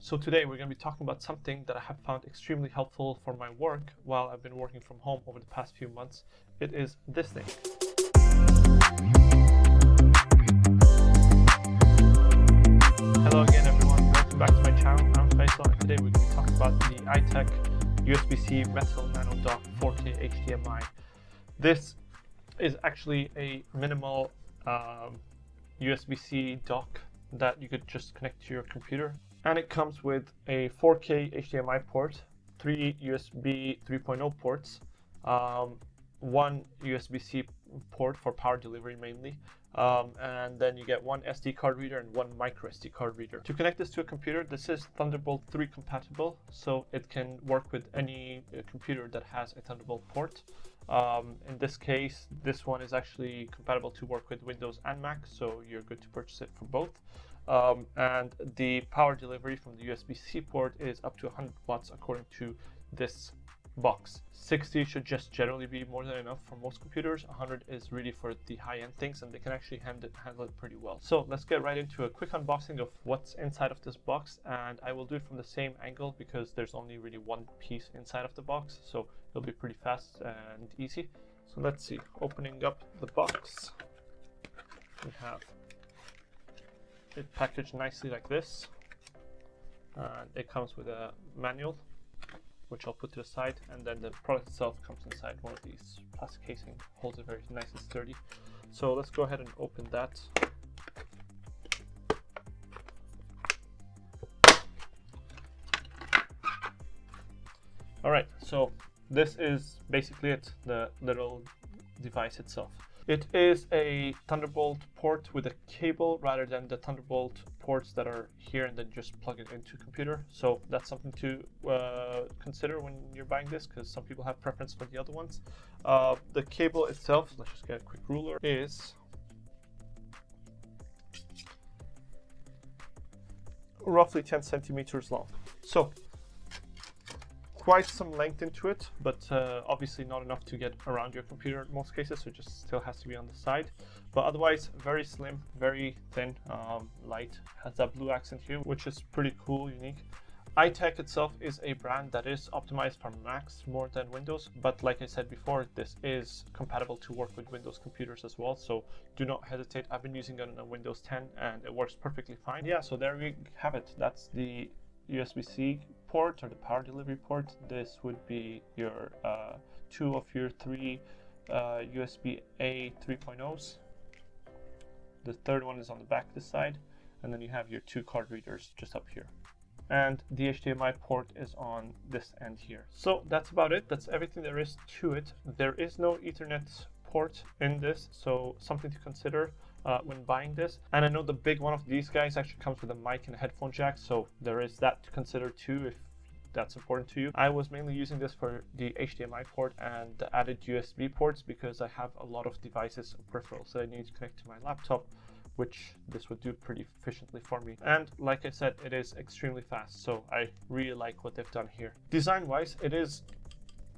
So today we're going to be talking about something that I have found extremely helpful for my work while I've been working from home over the past few months. It is this thing. Hello again everyone, welcome back to my channel. I'm Faisal and today we're going to be talking about the i-tec USB-C Metal Nano Dock 4K HDMI. This is actually a minimal USB-C dock that you could just connect to your computer, and it comes with a 4K HDMI port, 3 USB 3.0 ports, one USB-C port for power delivery mainly, and then you get one SD card reader and one micro SD card reader. To connect this to a computer, this is Thunderbolt 3 compatible, so it can work with any computer that has a Thunderbolt port. In this case, this one is actually compatible to work with Windows and Mac, so you're good to purchase it for both. And the power delivery from the USB-C port is up to 100 watts according to this box. 60 should just generally be more than enough for most computers. 100 is really for the high-end things, and they can actually handle it pretty well. So let's get right into a quick unboxing of what's inside of this box, and I will do it from the same angle because there's only really one piece inside of the box, so it'll be pretty fast and easy. So let's see, opening up the box, we have it packaged nicely like this, and it comes with a manual, which I'll put to the side, and then the product itself comes inside one of these plastic casing, holds it very nice and sturdy. So let's go ahead and open that. All right, so this is basically it, the little device itself. It is a Thunderbolt port with a cable rather than the Thunderbolt ports that are here and then just plug it into a computer. So that's something to consider when you're buying this, because some people have preference for the other ones. The cable itself, let's just get a quick ruler, is roughly 10 centimeters long. So quite some length into it, but obviously not enough to get around your computer in most cases, so it just still has to be on the side. But otherwise, very slim, very thin, light, has that blue accent here, which is pretty cool, unique. i-tec itself is a brand that is optimized for Macs more than Windows, but like I said before, this is compatible to work with Windows computers as well, so do not hesitate. I've been using it on a Windows 10 and it works perfectly fine. Yeah, so there we have it. That's the USB-C port, or the power delivery port. This would be your two of your three USB-A 3.0s. The third one is on the back this side, and then you have your two card readers just up here. And the HDMI port is on this end here. So that's about it. That's everything there is to it. There is no Ethernet port in this, so something to consider when buying this. And I know the big one of these guys actually comes with a mic and a headphone jack, so there is that to consider too if that's important to you. I was mainly using this for the HDMI port and the added USB ports because I have a lot of devices and peripherals that I need to connect to my laptop, which this would do pretty efficiently for me. And like I said, it is extremely fast, so I really like what they've done here. Design wise, it is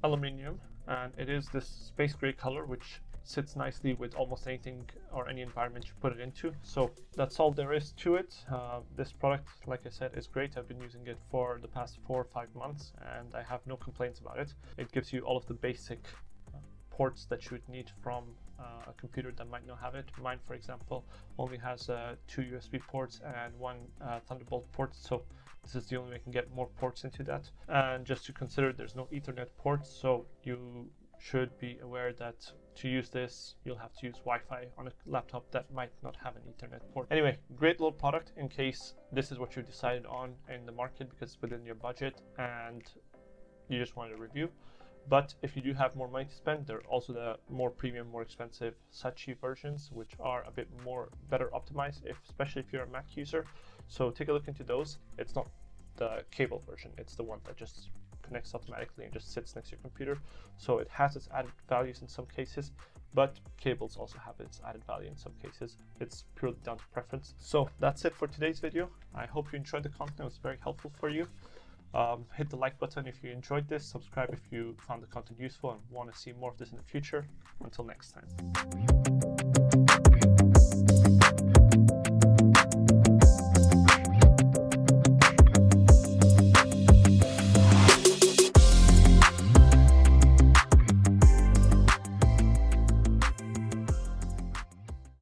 aluminium, and it is this space gray color, which sits nicely with almost anything or any environment you put it into. So that's all there is to it. This product, like I said, is great. I've been using it for the past 4 or 5 months and I have no complaints about it. It gives you all of the basic ports that you would need from a computer that might not have it. Mine, for example, only has 2 USB ports and 1 Thunderbolt port, so this is the only way I can get more ports into that. And just to consider, there's no Ethernet ports, so you should be aware that to use this, you'll have to use Wi-Fi on a laptop that might not have an Ethernet port. Anyway, great little product in case this is what you decided on in the market because it's within your budget and you just wanted a review. But if you do have more money to spend, there are also the more premium, more expensive Sachi versions, which are a bit more better optimized, especially if you're a Mac user. So take a look into those. It's not the cable version, it's the one that just connects automatically and just sits next to your computer. So it has its added values in some cases, but cables also have its added value in some cases. It's purely down to preference. So that's it for today's video. I hope you enjoyed the content. It was very helpful for you. Hit the like button if you enjoyed this, subscribe if you found the content useful and want to see more of this in the future. Until next time.